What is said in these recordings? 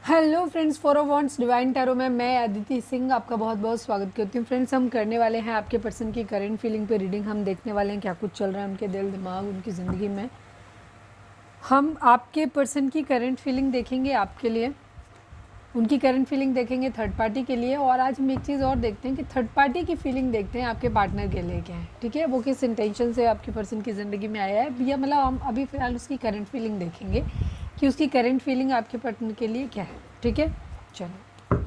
Hello friends, for wants divine tarot में मैं अदिति सिंह आपका बहुत बहुत स्वागत करती हूँ। फ्रेंड्स, हम करने वाले हैं आपके पर्सन की करंट फीलिंग पे रीडिंग। हम देखने वाले हैं क्या कुछ चल रहा है उनके दिल दिमाग उनकी ज़िंदगी में। हम आपके पर्सन की करंट फीलिंग देखेंगे आपके लिए, उनकी करंट फीलिंग देखेंगे थर्ड पार्टी के लिए। और आज हम एक चीज़ और देखते हैं कि थर्ड पार्टी की फीलिंग देखते हैं आपके पार्टनर के लिए क्या है, ठीक है। वो किस इंटेंशन से आपके पर्सन की ज़िंदगी में आया है, या मतलब हम अभी फ़िलहाल उसकी करंट फीलिंग देखेंगे कि उसकी करंट फीलिंग आपके पार्टनर के लिए क्या है, ठीक है। चलो,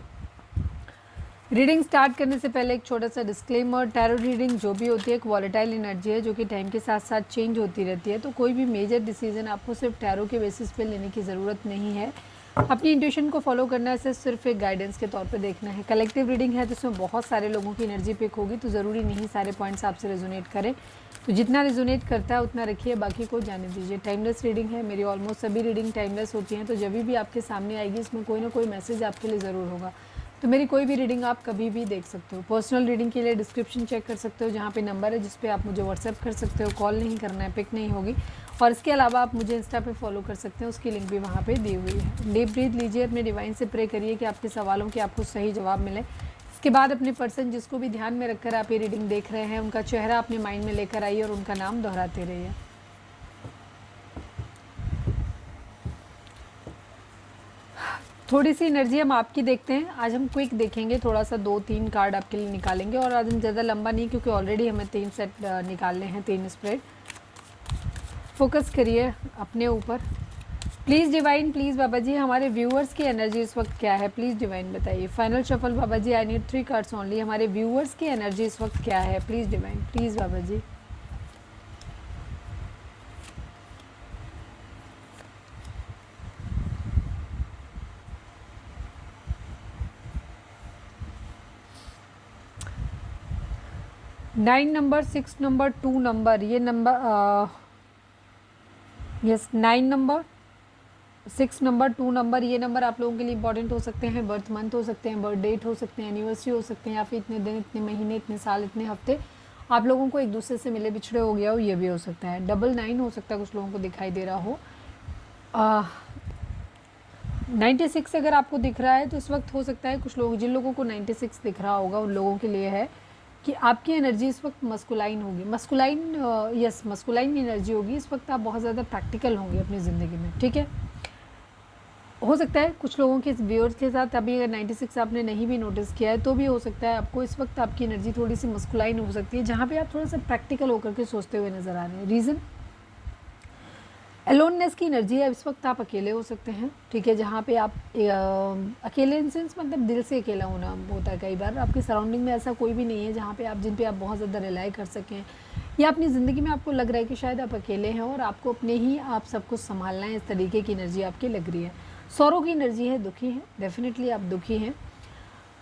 रीडिंग स्टार्ट करने से पहले एक छोटा सा डिस्क्लेमर। टैरो रीडिंग जो भी होती है एक वॉलेटाइल एनर्जी है जो कि टाइम के साथ साथ चेंज होती रहती है। तो कोई भी मेजर डिसीजन आपको सिर्फ टैरो के बेसिस पे लेने की ज़रूरत नहीं है। अपनी इंट्यूशन को फॉलो करना है, सिर्फ एक गाइडेंस के तौर पे देखना है। कलेक्टिव रीडिंग है तो इसमें बहुत सारे लोगों की एनर्जी पिक होगी, तो ज़रूरी नहीं सारे पॉइंट्स आपसे रेजोनेट करें। तो जितना रेजोनेट करता है उतना रखिए, बाकी को जाने दीजिए। टाइमलेस रीडिंग है, मेरी ऑलमोस्ट सभी रीडिंग टाइमलेस होती हैं। तो जब भी आपके सामने आएगी इसमें कोई ना कोई मैसेज आपके लिए ज़रूर होगा। तो मेरी कोई भी रीडिंग आप कभी भी देख सकते हो। पर्सनल रीडिंग के लिए डिस्क्रिप्शन चेक कर सकते हो, जहाँ पे नंबर है जिस पे आप मुझे व्हाट्सएप कर सकते हो। कॉल नहीं करना है, पिक नहीं होगी। और इसके अलावा आप मुझे इंस्टा पे फॉलो कर सकते हैं, उसकी लिंक भी वहाँ पे दी हुई है। डीप ब्रीथ लीजिए, अपने डिवाइन से प्रे करिए कि आपके सवालों के आपको सही जवाब मिले। इसके बाद अपने पर्सन जिसको भी ध्यान में रखकर आप ये रीडिंग देख रहे हैं उनका चेहरा अपने माइंड में लेकर आइए और उनका नाम दोहराते रहिए। थोड़ी सी एनर्जी हम आपकी देखते हैं। आज हम क्विक देखेंगे, थोड़ा सा 2-3 कार्ड आपके लिए निकालेंगे। और आज हम ज़्यादा लंबा नहीं, क्योंकि ऑलरेडी हमें 3 सेट निकालने हैं, 3 स्प्रेड। फोकस करिए अपने ऊपर। प्लीज़ डिवाइन, प्लीज़ बाबा जी, हमारे व्यूअर्स की एनर्जी इस वक्त क्या है, प्लीज़ डिवाइन बताइए। Final shuffle Baba ji, I need 3 cards only. हमारे व्यूअर्स की एनर्जी इस वक्त क्या है, प्लीज़ डिवाइन, प्लीज़ बाबा जी। नाइन नंबर, 6 नंबर, 2 नंबर, ये number yes 9 number, 6 number, 2 number, ये नंबर आप लोगों के लिए इंपॉर्टेंट हो सकते हैं। बर्थ मंथ हो सकते हैं, बर्थ डेट हो सकते हैं, एनिवर्सरी हो सकते हैं, या फिर इतने दिन, इतने महीने, इतने साल, इतने हफ्ते आप लोगों को एक दूसरे से मिले बिछड़े हो गया हो, ये भी हो सकता है। 999 हो सकता है, कुछ लोगों को दिखाई दे रहा हो। 96 अगर आपको दिख रहा है तो इस वक्त हो सकता है कुछ लोग, जिन लोगों को 96 दिख रहा होगा उन लोगों के लिए है कि आपकी एनर्जी इस वक्त मस्कुलाइन होगी। मस्कुलाइन, यस, मस्कुलाइन एनर्जी होगी इस वक्त। आप बहुत ज़्यादा प्रैक्टिकल होंगे अपनी ज़िंदगी में, ठीक है। हो सकता है कुछ लोगों के व्यूअर्स के साथ अभी अगर 96 आपने नहीं भी नोटिस किया है तो भी हो सकता है आपको इस वक्त आपकी एनर्जी थोड़ी सी मस्कुलाइन हो सकती है, जहाँ पे आप थोड़ा सा प्रैक्टिकल होकर के सोचते हुए नज़र आ रहे हैं। रीज़न, अलोननेस की एनर्जी है इस वक्त। आप अकेले हो सकते हैं, ठीक है, जहाँ पे आप अकेले इन सेंस मतलब दिल से अकेला होना होता है। कई बार आपकी सराउंडिंग में ऐसा कोई भी नहीं है जहाँ पे आप, जिन पे आप बहुत ज़्यादा रिलाई कर सकें, या अपनी ज़िंदगी में आपको लग रहा है कि शायद आप अकेले हैं और आपको अपने ही आप सब कुछ संभालना है। इस तरीके की एनर्जी आपकी लग रही है। सौरों की एनर्जी है, दुखी है, डेफिनेटली आप दुखी हैं।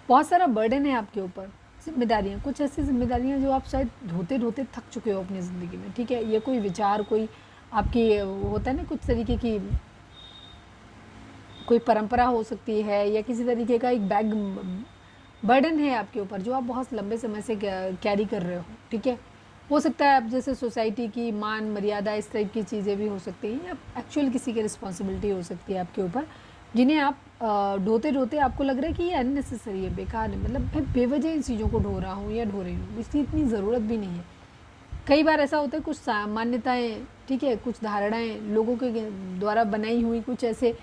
बहुत सारा बर्डन है आपके ऊपर, जिम्मेदारियाँ, कुछ ऐसी जिम्मेदारियाँ जो आप शायद ढोते ढोते थक चुके हो अपनी ज़िंदगी में, ठीक है। ये कोई विचार, कोई आपकी होता है ना कुछ तरीके की कोई परंपरा हो सकती है, या किसी तरीके का एक बैग बर्डन है आपके ऊपर जो आप बहुत लंबे समय से कैरी कर रहे हो, ठीक है। हो सकता है आप जैसे सोसाइटी की मान मर्यादा इस टाइप की चीज़ें भी हो सकती हैं, या एक्चुअल किसी की रिस्पॉन्सिबिलिटी हो सकती है आपके ऊपर, जिन्हें आप ढोते ढोते आपको लग रहा है कि ये अननेसेसरी है, बेकार है, मतलब मैं बेवजह इन चीज़ों को ढो रहा हूँ या ढो रही हूँ, इसकी इतनी ज़रूरत भी नहीं है। कई बार ऐसा होता है कुछ मान्यताएं, ठीक है, कुछ धारणाएं लोगों के द्वारा बनाई हुई, कुछ ऐसे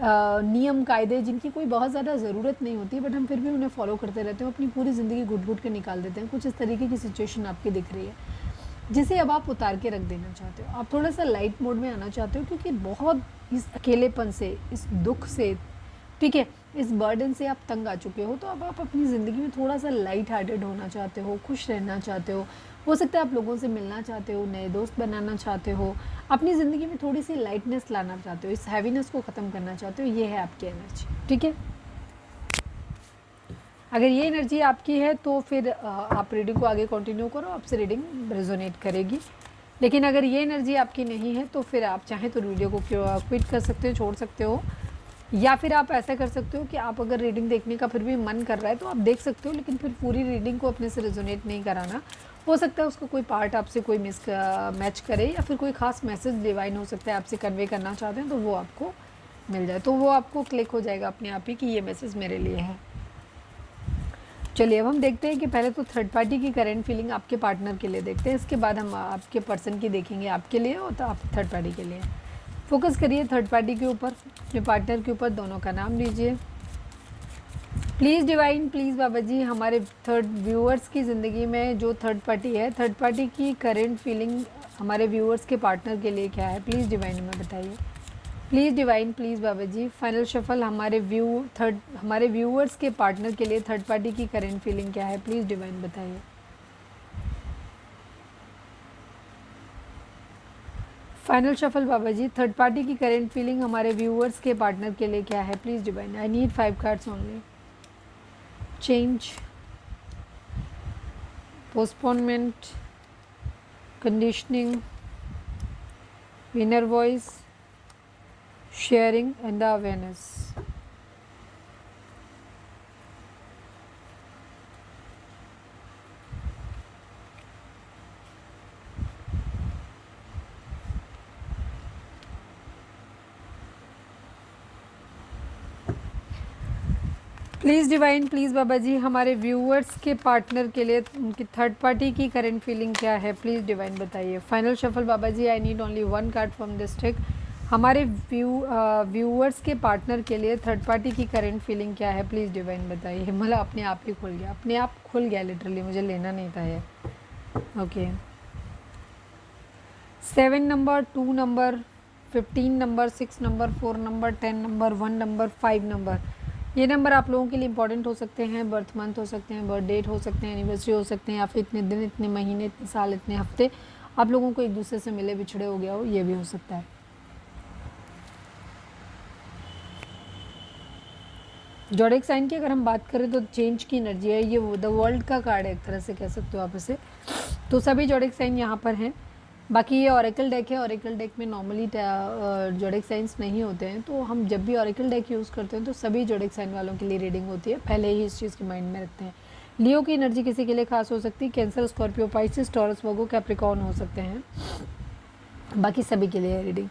नियम कायदे जिनकी कोई बहुत ज़्यादा ज़रूरत नहीं होती, बट हम फिर भी उन्हें फॉलो करते रहते हैं, अपनी पूरी ज़िंदगी घुट घुट के निकाल देते हैं। कुछ इस तरीके की सिचुएशन आपकी दिख रही है जिसे अब आप उतार के रख देना चाहते हो। आप थोड़ा सा लाइट मोड में आना चाहते हो, क्योंकि बहुत इस अकेलेपन से, इस दुख से, ठीक है, इस बर्डन से आप तंग आ चुके हो। तो अब आप अपनी ज़िंदगी में थोड़ा सा लाइट हार्टेड होना चाहते हो, खुश रहना चाहते हो सकता है आप लोगों से मिलना चाहते हो, नए दोस्त बनाना चाहते हो, अपनी ज़िंदगी में थोड़ी सी लाइटनेस लाना चाहते हो, इस हैवीनेस को ख़त्म करना चाहते हो। ये है आपकी एनर्जी, ठीक है। अगर ये एनर्जी आपकी है तो फिर आप रीडिंग को आगे कंटिन्यू करो, आपसे रीडिंग रेजोनेट करेगी। लेकिन अगर ये एनर्जी आपकी नहीं है तो फिर आप चाहें तो वीडियो को क्विट कर सकते हो, छोड़ सकते हो, या फिर आप ऐसा कर सकते हो कि आप अगर रीडिंग देखने का फिर भी मन कर रहा है तो आप देख सकते हो, लेकिन फिर पूरी रीडिंग को अपने से रेजोनेट नहीं कराना। हो सकता है उसका कोई पार्ट आपसे कोई मैच करे, या फिर कोई ख़ास मैसेज डिवाइन हो सकता है आपसे कन्वे करना चाहते हैं, तो वो आपको मिल जाए, तो वो आपको क्लिक हो जाएगा अपने आप ही कि ये मैसेज मेरे लिए है। चलिए अब हम देखते हैं कि पहले तो थर्ड पार्टी की करंट फीलिंग आपके पार्टनर के लिए देखते हैं, इसके बाद हम आपके पर्सन की देखेंगे आपके लिए और तो आप थर्ड पार्टी के लिए। फोकस करिए थर्ड पार्टी के ऊपर, अपने पार्टनर के ऊपर, दोनों का नाम लीजिए। प्लीज़ डिवाइन, प्लीज़ बाबा जी, हमारे थर्ड व्यूअर्स की ज़िंदगी में जो थर्ड पार्टी है, थर्ड पार्टी की करंट फीलिंग हमारे व्यूअर्स के पार्टनर के लिए क्या है, प्लीज़ डिवाइन हमें बताइए। Please divine, please Baba ji, final shuffle हमारे व्यूअर्स के पार्टनर के लिए थर्ड पार्टी की करंट फीलिंग क्या है, प्लीज़ डिवाइन बताइए। फाइनल शफल बाबा जी, थर्ड पार्टी की करंट फीलिंग हमारे व्यूअर्स के पार्टनर के लिए क्या है, please divine. I need 5 cards only. Change, postponement, conditioning, inner voice, sharing and the awareness. Please divine, please बाबा जी, हमारे व्यूअर्स के पार्टनर के लिए उनकी थर्ड पार्टी की करंट फीलिंग क्या है, प्लीज़ डिवाइन बताइए। Final shuffle Baba ji, I need only 1 card from this deck. हमारे व्यूअर्स के पार्टनर के लिए थर्ड पार्टी की करंट फीलिंग क्या है, प्लीज़ डिवाइन बताइए। मतलब अपने आप ही खुल गया, अपने आप खुल गया लिटरली, मुझे लेना नहीं था ये। Okay, 7 number, 2 number, 15 number, 6 number, 4 number, 10 number, 1 number, 5 number, ये नंबर आप लोगों के लिए इंपॉर्टेंट हो सकते हैं। बर्थ मंथ हो सकते हैं, बर्थ डेट हो सकते हैं, एनिवर्सरी हो सकते हैं, या फिर इतने दिन, इतने महीने, इतने साल, इतने हफ्ते आप लोगों को एक दूसरे से मिले बिछड़े हो गया हो, ये भी हो सकता है। जोडिक साइन की अगर हम बात करें तो चेंज की एनर्जी है, ये द वर्ल्ड का कार्ड है, एक तरह से कह सकते हो आप इसे। तो सभी जोडिक साइन यहाँ पर हैं। बाकी ये ऑरेकल डेक है, ऑरेकल डेक में नॉर्मली जोडिक साइंस नहीं होते हैं, तो हम जब भी ऑरेकल डेक यूज़ करते हैं तो सभी जोडिक साइन वालों के लिए रीडिंग होती है, पहले ही इस चीज़ के माइंड में रखते हैं। लियो की एनर्जी किसी के लिए खास हो सकती है, कैंसर, स्कॉर्पियो, पाइसिस, टॉरस, वर्गो, कैप्रिकॉर्न हो सकते हैं, बाकी सभी के लिए रीडिंग।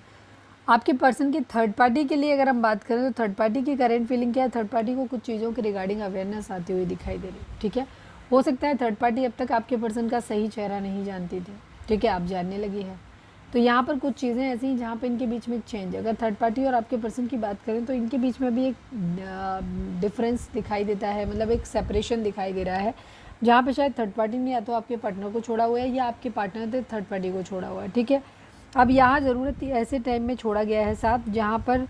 आपके पर्सन की थर्ड पार्टी के लिए अगर हम बात करें तो थर्ड पार्टी की करंट फीलिंग क्या है, थर्ड पार्टी को कुछ चीज़ों के रिगार्डिंग अवेयरनेस आती हुई दिखाई दे रही है। ठीक है, हो सकता है थर्ड पार्टी अब तक आपके पर्सन का सही चेहरा नहीं जानती थी, ठीक है, आप जानने लगी है। तो यहाँ पर कुछ चीज़ें ऐसी हैं जहाँ पे इनके बीच में चेंज, अगर थर्ड पार्टी और आपके पर्सन की बात करें तो इनके बीच में भी एक डिफरेंस दिखाई देता है, मतलब एक सेपरेशन दिखाई दे रहा है, जहाँ पे शायद थर्ड पार्टी ने या तो आपके पार्टनर को छोड़ा हुआ है या आपके पार्टनर ने थर्ड पार्टी को छोड़ा हुआ है। ठीक है, अब यहाँ ज़रूरत ऐसे टाइम में छोड़ा गया है साथ जहाँ पर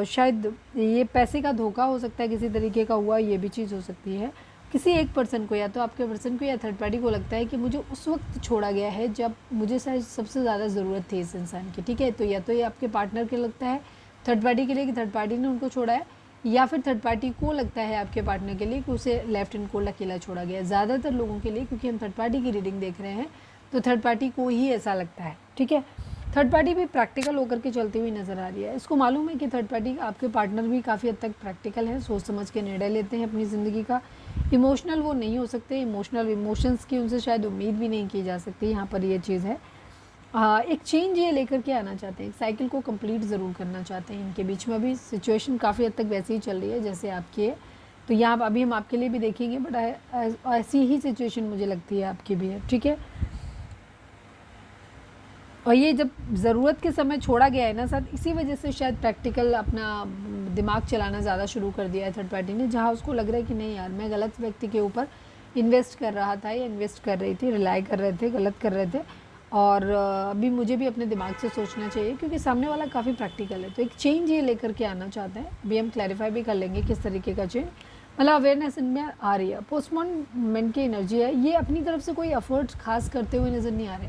शायद ये पैसे का धोखा हो सकता है, किसी तरीके का हुआ, ये भी चीज़ हो सकती है। किसी एक पर्सन को, या तो आपके पर्सन को या थर्ड पार्टी को लगता है कि मुझे उस वक्त छोड़ा गया है जब मुझे शायद सबसे ज़्यादा ज़रूरत थी इस इंसान की। ठीक है, तो या तो ये आपके पार्टनर के लगता है थर्ड पार्टी के लिए कि थर्ड पार्टी ने उनको छोड़ा है, या फिर थर्ड पार्टी को लगता है आपके पार्टनर के लिए कि उसे लेफ्ट एंड कोल्ड अकेला छोड़ा गया। ज़्यादातर लोगों के लिए, क्योंकि हम थर्ड पार्टी की रीडिंग देख रहे हैं, तो थर्ड पार्टी को ही ऐसा लगता है। ठीक है, थर्ड पार्टी भी प्रैक्टिकल होकर के चलती हुई नज़र आ रही है। इसको मालूम है कि थर्ड पार्टी आपके पार्टनर भी काफ़ी हद तक प्रैक्टिकल है, सोच समझ के निर्णय लेते हैं अपनी ज़िंदगी का। इमोशनल वो नहीं हो सकते, इमोशंस की उनसे शायद उम्मीद भी नहीं की जा सकती, यहाँ पर ये चीज़ है। एक चेंज ये लेकर के आना चाहते हैं, एक साइकिल को कंप्लीट ज़रूर करना चाहते हैं। इनके बीच में अभी सिचुएशन काफ़ी हद तक वैसे ही चल रही है जैसे आपकी है, तो यहाँ अभी हम आपके लिए भी देखेंगे, बट ऐसी ही सिचुएशन मुझे लगती है आपकी भी है। ठीक है, और ये जब ज़रूरत के समय छोड़ा गया है ना साथ, इसी वजह से शायद प्रैक्टिकल अपना दिमाग चलाना ज़्यादा शुरू कर दिया है थर्ड पार्टी ने, जहाँ उसको लग रहा है कि नहीं यार, मैं गलत व्यक्ति के ऊपर इन्वेस्ट कर रहा था या इन्वेस्ट कर रही थी, रिलाई कर रहे थे, गलत कर रहे थे, और अभी मुझे भी अपने दिमाग से सोचना चाहिए, क्योंकि सामने वाला काफ़ी प्रैक्टिकल है। तो एक चेंज ये लेकर के आना चाहते हैं। अभी हम क्लैरिफाई भी कर लेंगे किस तरीके का चेंज, मतलब अवेयरनेस इनमें आ रही है। पोस्टपोनमेंट की एनर्जी है, ये अपनी तरफ से कोई एफर्ट्स खास करते हुए नज़र नहीं आ रहे।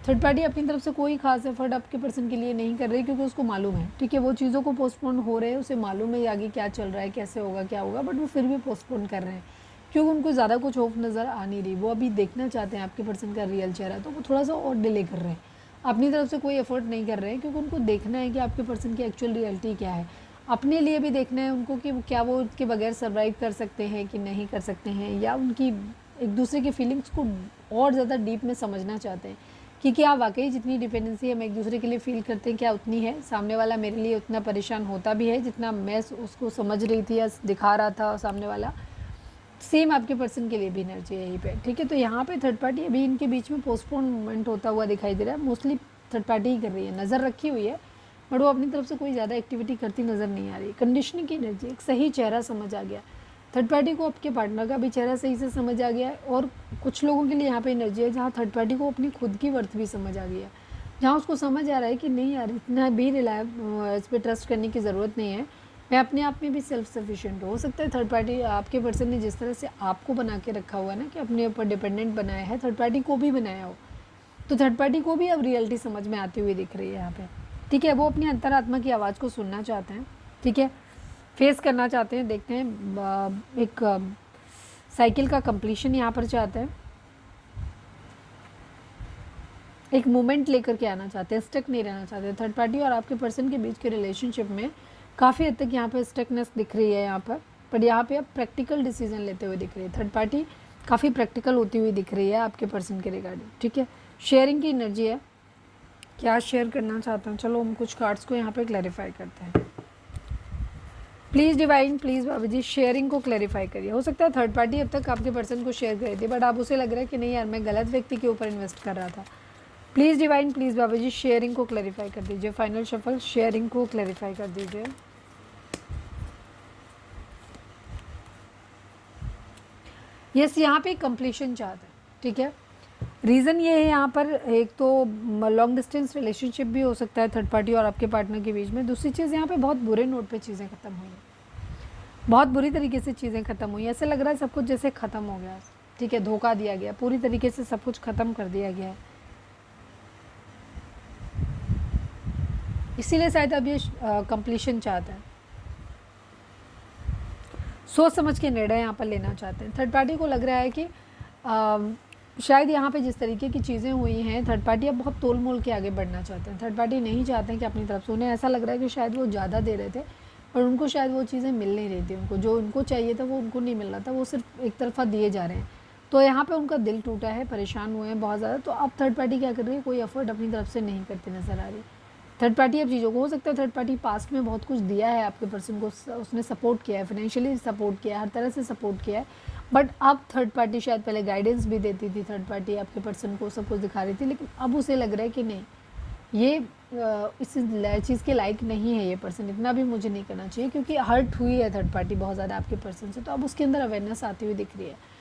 थर्ड पार्टी अपनी तरफ से कोई खास एफर्ट आपके पर्सन के लिए नहीं कर रही, क्योंकि उसको मालूम है, ठीक है, वो चीज़ों को पोस्टपोन हो रहे हैं, उसे मालूम है आगे क्या चल रहा है, कैसे होगा, क्या होगा, बट वो फिर भी पोस्टपोन कर रहे हैं, क्योंकि उनको ज़्यादा कुछ होप नज़र आ नहीं रही। वो अभी देखना चाहते हैं आपके पर्सन का रियल चेहरा, तो वो थोड़ा सा और डिले कर रहे हैं, अपनी तरफ से कोई एफर्ट नहीं कर रहे हैं, क्योंकि उनको देखना है कि आपके पर्सन की एक्चुअल रियलिटी क्या है। अपने लिए भी देखना है उनको कि क्या वो उसके बगैर सर्वाइव कर सकते हैं कि नहीं कर सकते हैं, या उनकी एक दूसरे की फीलिंग्स को और ज़्यादा डीप में समझना चाहते हैं कि क्या वाकई जितनी डिपेंडेंसी हम एक दूसरे के लिए फील करते हैं क्या उतनी है, सामने वाला मेरे लिए उतना परेशान होता भी है जितना मैं उसको समझ रही थी या दिखा रहा था सामने वाला। सेम आपके पर्सन के लिए भी एनर्जी है यहीं पे, ठीक है। तो यहाँ पे थर्ड पार्टी अभी इनके बीच में पोस्टपोनमेंट होता हुआ दिखाई दे रहा है, मोस्टली थर्ड पार्टी ही कर रही है, नज़र रखी हुई है बट वो अपनी तरफ से कोई ज़्यादा एक्टिविटी करती नज़र नहीं आ रही। कंडीशनिंग की एनर्जी, एक सही चेहरा समझ आ गया थर्ड पार्टी को, आपके पार्टनर का भी चेहरा सही से समझ आ गया है। और कुछ लोगों के लिए यहाँ पे एनर्जी है जहाँ थर्ड पार्टी को अपनी खुद की वर्थ भी समझ आ गया है, जहाँ उसको समझ आ रहा है कि नहीं यार इतना भी इस पर ट्रस्ट करने की ज़रूरत नहीं है, मैं अपने आप में भी सेल्फ सफिशिएंट हो सकता है। थर्ड पार्टी आपके पर्सन ने जिस तरह से आपको बना के रखा हुआ है ना कि अपने ऊपर डिपेंडेंट बनाया है, थर्ड पार्टी को भी बनाया हो, तो थर्ड पार्टी को भी अब रियलिटी समझ में आती हुई दिख रही है यहाँ पे, ठीक है। वो अपनी अंतरात्मा की आवाज़ को सुनना चाहते हैं, ठीक है, फेस करना चाहते हैं। देखते हैं एक साइकिल का कंप्लीशन यहाँ पर चाहते हैं, एक मोमेंट लेकर के आना चाहते हैं, स्टक नहीं रहना चाहते। थर्ड पार्टी और आपके पर्सन के बीच के रिलेशनशिप में काफ़ी हद तक यहाँ पर स्टकनेस दिख रही है यहाँ पर यहाँ पे अब प्रैक्टिकल डिसीजन लेते हुए दिख रही है। थर्ड पार्टी काफ़ी प्रैक्टिकल होती हुई दिख रही है आपके पर्सन के रिगार्डिंग, ठीक है। शेयरिंग की एनर्जी है, क्या शेयर करना चाहते हैं, चलो हम कुछ कार्ड्स को यहाँ पे क्लैरिफाई करते हैं। Please divine, please Baba ji sharing को क्लैरिफाई करिए। हो सकता है थर्ड पार्टी अब तक आपके पर्सन को शेयर कर रही थी बट आप उसे लग रहा है कि नहीं यार मैं गलत व्यक्ति के ऊपर इन्वेस्ट कर रहा था। Please divine, please Baba ji sharing को क्लैरिफाई कर दीजिए। फाइनल शफल शेयरिंग को क्लैरिफाई कर दीजिए। यस, यहाँ पे कंप्लीशन चाहते हैं, ठीक है। रीज़न ये है यहाँ पर, एक तो लॉन्ग डिस्टेंस रिलेशनशिप भी हो सकता है थर्ड पार्टी और आपके पार्टनर के बीच में। दूसरी चीज़ यहाँ पे बहुत बुरे नोट पे चीज़ें ख़त्म हुई हैं, बहुत बुरी तरीके से चीज़ें ख़त्म हुई। ऐसा लग रहा है सब कुछ जैसे ख़त्म हो गया, ठीक है, धोखा दिया गया, पूरी तरीके से सब कुछ ख़त्म कर दिया गया है। इसीलिए शायद अब ये कंप्लीशन चाहते हैं, सोच समझ के निर्णय यहाँ पर लेना चाहते हैं। थर्ड पार्टी को लग रहा है कि शायद यहाँ पे जिस तरीके की चीज़ें हुई हैं थर्ड पार्टी अब बहुत तोल मोल के आगे बढ़ना चाहते हैं। थर्ड पार्टी नहीं चाहते हैं कि अपनी तरफ से, उन्हें ऐसा लग रहा है कि शायद वो ज़्यादा दे रहे थे पर उनको शायद वो चीज़ें मिल नहीं रही थी, उनको जो उनको चाहिए था वो उनको नहीं मिल रहा था, वो सिर्फ एक तरफा दिए जा रहे हैं। तो यहाँ पे उनका दिल टूटा है, परेशान हुए हैं बहुत ज़्यादा। तो अब थर्ड पार्टी क्या कर रही है, कोई एफर्ट अपनी तरफ से नहीं करती नज़र आ रही थर्ड पार्टी अब चीज़ों को। हो सकता है थर्ड पार्टी पास्ट में बहुत कुछ दिया है आपके पर्सन को, उसने सपोर्ट किया है, फाइनेंशियली सपोर्ट किया है, हर तरह से सपोर्ट किया है बट अब थर्ड पार्टी शायद पहले गाइडेंस भी देती थी, थर्ड पार्टी आपके पर्सन को सब कुछ दिखा रही थी, लेकिन अब उसे लग रहा है कि नहीं ये इस चीज़ के लायक नहीं है ये पर्सन, इतना भी मुझे नहीं करना चाहिए, क्योंकि हर्ट हुई है थर्ड पार्टी बहुत ज़्यादा आपके पर्सन से। तो अब उसके अंदर अवेयरनेस आती हुई दिख रही है।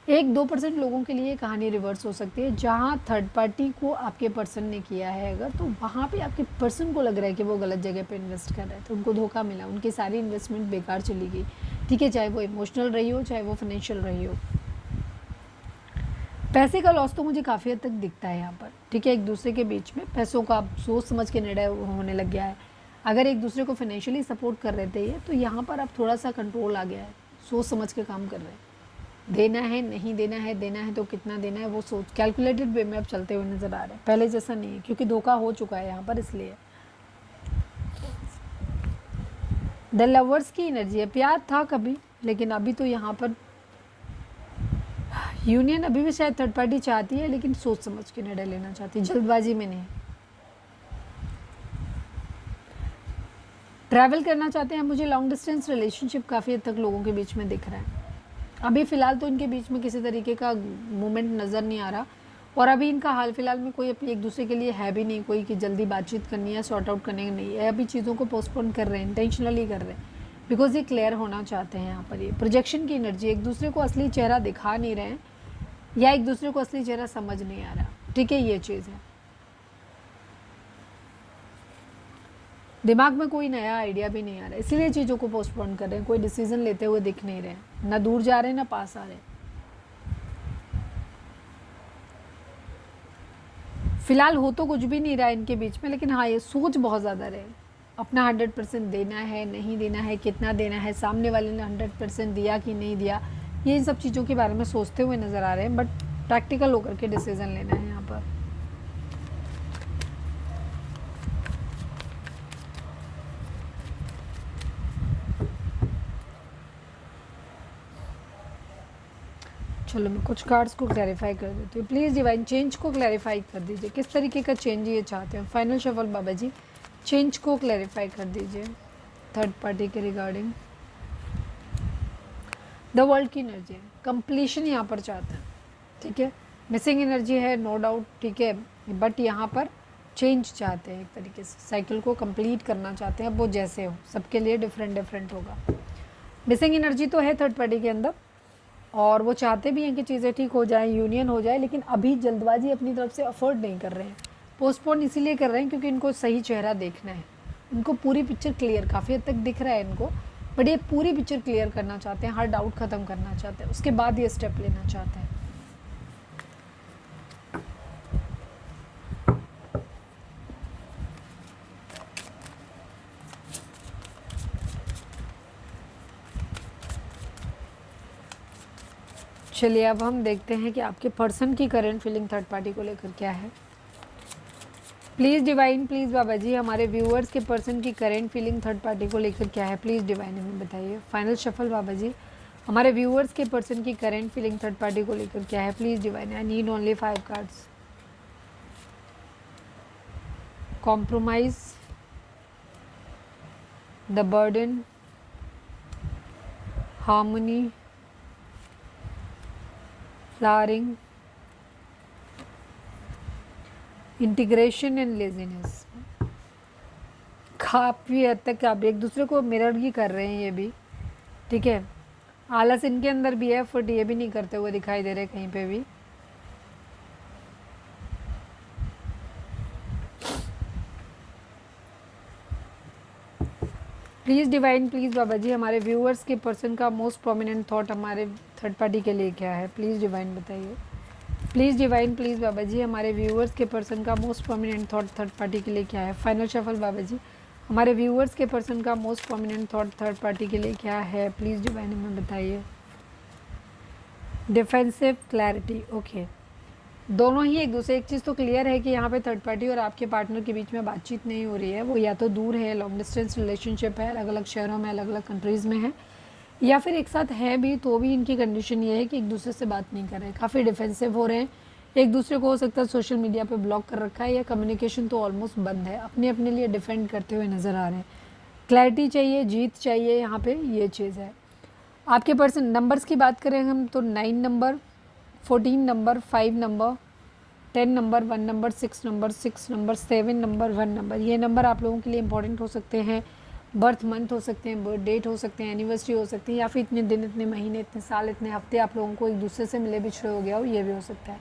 1-2% लोगों के लिए कहानी रिवर्स हो सकती है, जहाँ थर्ड पार्टी को आपके पर्सन ने किया है अगर, तो वहाँ पे आपके पर्सन को लग रहा है कि वो गलत जगह पे इन्वेस्ट कर रहे थे, उनको धोखा मिला, उनकी सारी इन्वेस्टमेंट बेकार चली गई, ठीक है, चाहे वो इमोशनल रही हो चाहे वो फाइनेंशियल रही हो। पैसे का लॉस तो मुझे काफ़ी हद तक दिखता है यहाँ पर, ठीक है। एक दूसरे के बीच में पैसों का सोच समझ के निर्णय होने लग गया है। अगर एक दूसरे को फाइनेंशियली सपोर्ट कर रहे थे ये, तो यहाँ पर अब थोड़ा सा कंट्रोल आ गया है, सोच समझ के काम कर रहे हैं, देना है नहीं देना है, देना है तो कितना देना है, वो सोच कैलकुलेटेड वे में अब चलते हुए नज़र आ रहे हैं, पहले जैसा नहीं है, क्योंकि धोखा हो चुका है यहाँ पर। इसलिए द लवर्स की एनर्जी है, प्यार था कभी लेकिन अभी तो यहाँ पर यूनियन अभी भी शायद थर्ड पार्टी चाहती है, लेकिन सोच समझ के निर्णय लेना चाहती है, जल्दबाजी में नहीं। ट्रैवल करना चाहते हैं, मुझे लॉन्ग डिस्टेंस रिलेशनशिप काफ़ी हद तक लोगों के बीच में दिख रहा है। अभी फ़िलहाल तो इनके बीच में किसी तरीके का मूवमेंट नज़र नहीं आ रहा, और अभी इनका हाल फिलहाल में कोई अपनी एक दूसरे के लिए है भी नहीं कोई कि जल्दी बातचीत करनी है, सॉर्ट आउट करने की नहीं है। अभी चीज़ों को पोस्टपोन कर रहे हैं, इंटेंशनली कर रहे हैं, बिकॉज ये क्लियर होना चाहते हैं। यहाँ पर ये प्रोजेक्शन की एनर्जी, एक दूसरे को असली चेहरा दिखा नहीं रहे हैं या एक दूसरे को असली चेहरा समझ नहीं आ रहा, ठीक है, ये चीज़ है। दिमाग में कोई नया आइडिया भी नहीं आ रहा है, इसीलिए चीज़ों को पोस्टपोन कर रहे हैं, कोई डिसीजन लेते हुए दिख नहीं रहे, ना दूर जा रहे हैं ना पास आ रहे हैं। फिलहाल हो तो कुछ भी नहीं रहा है इनके बीच में, लेकिन हाँ ये सोच बहुत ज़्यादा रहे, अपना 100% देना है नहीं देना है, कितना देना है, सामने वाले ने 100% दिया कि नहीं दिया, ये इन सब चीज़ों के बारे में सोचते हुए नज़र आ रहे हैं, बट प्रैक्टिकल होकर के डिसीजन लेना है यहाँ पर। चलो मैं कुछ कार्ड्स को क्लैरिफाई कर देती हूँ। प्लीज़ डिवाइन चेंज को क्लैरिफाई कर दीजिए, किस तरीके का चेंज ये चाहते हैं। फाइनल शफल बाबा जी, चेंज को क्लैरिफाई कर दीजिए थर्ड पार्टी के रिगार्डिंग। द वर्ल्ड की एनर्जी है, कंप्लीशन यहाँ पर चाहते हैं, ठीक है। मिसिंग एनर्जी है नो डाउट, ठीक है, बट यहाँ पर चेंज चाहते हैं, एक तरीके से साइकिल को कंप्लीट करना चाहते हैं। अब वो जैसे हो, सबके लिए डिफरेंट डिफरेंट होगा। मिसिंग एनर्जी तो है थर्ड पार्टी के अंदर, और वो चाहते भी हैं कि चीज़ें ठीक हो जाए, यूनियन हो जाए, लेकिन अभी जल्दबाजी अपनी तरफ से अफोर्ड नहीं कर रहे हैं। पोस्टपोन इसीलिए कर रहे हैं क्योंकि इनको सही चेहरा देखना है, इनको पूरी पिक्चर क्लियर काफ़ी हद तक दिख रहा है इनको, बट ये पूरी पिक्चर क्लियर करना चाहते हैं, हर डाउट ख़त्म करना चाहते हैं, उसके बाद ये स्टेप लेना चाहते हैं। चलिए अब हम देखते हैं कि आपके पर्सन की करंट फीलिंग थर्ड पार्टी को लेकर क्या है। प्लीज़ डिवाइन, प्लीज़ बाबा जी, हमारे व्यूअर्स के पर्सन की करंट फीलिंग थर्ड पार्टी को लेकर क्या है, प्लीज़ डिवाइन हमें बताइए। फाइनल शफल बाबा जी, हमारे व्यूअर्स के पर्सन की करंट फीलिंग थर्ड पार्टी को लेकर क्या है, please divine. I need only 5 cards. Compromise, the burden, harmony, flowering, integration and laziness. काफ़ी हद तक आप एक दूसरे को मिरर ही कर रहे हैं ये भी, ठीक है। आलस इनके अंदर भी है, फट ये भी नहीं करते हुए दिखाई दे रहे कहीं पे भी। प्लीज़ डिवाइन, प्लीज़ बाबा जी, हमारे व्यूअर्स के पर्सन का मोस्ट प्रोमिनेंट थॉट हमारे थर्ड पार्टी के लिए क्या है, प्लीज़ डिवाइन बताइए। प्लीज़ डिवाइन, प्लीज़ बाबा जी, हमारे व्यूअर्स के पर्सन का most prominent thought third party के लिए क्या है। फाइनल शफल बाबा जी, हमारे व्यूअर्स के पर्सन का most prominent thought third party के लिए क्या है, प्लीज़ डिवाइन हमें बताइए। Defensive, clarity, okay. दोनों ही एक दूसरे, एक चीज़ तो क्लियर है कि यहाँ पे थर्ड पार्टी और आपके पार्टनर के बीच में बातचीत नहीं हो रही है। वो या तो दूर है, लॉन्ग डिस्टेंस रिलेशनशिप है, अलग अलग शहरों में, अलग अलग कंट्रीज़ में है, या फिर एक साथ है भी तो भी इनकी कंडीशन ये है कि एक दूसरे से बात नहीं कर रहे हैं, काफ़ी डिफेंसिव हो रहे हैं एक दूसरे को। हो सकता है सोशल मीडिया पे ब्लॉक कर रखा है, या कम्युनिकेशन तो ऑलमोस्ट बंद है, अपने अपने लिए डिफेंड करते हुए नज़र आ रहे हैं। क्लैरिटी चाहिए, जीत चाहिए, यहाँ पे ये चीज़ है। आपके पर्सन नंबर्स की बात करें हम तो 9 number, 14 number, 5 number, 10 number, 1 number, 6 number, 6 number, 7 number, 1 number, ये नंबर आप लोगों के लिए इंपॉर्टेंट हो सकते हैं। बर्थ मंथ हो सकते हैं, बर्थ डेट हो सकते हैं, एनिवर्सरी हो सकती है, या फिर इतने दिन, इतने महीने, इतने साल, इतने हफ्ते आप लोगों को एक दूसरे से मिले बिछड़े हो गया हो, ये भी हो सकता है।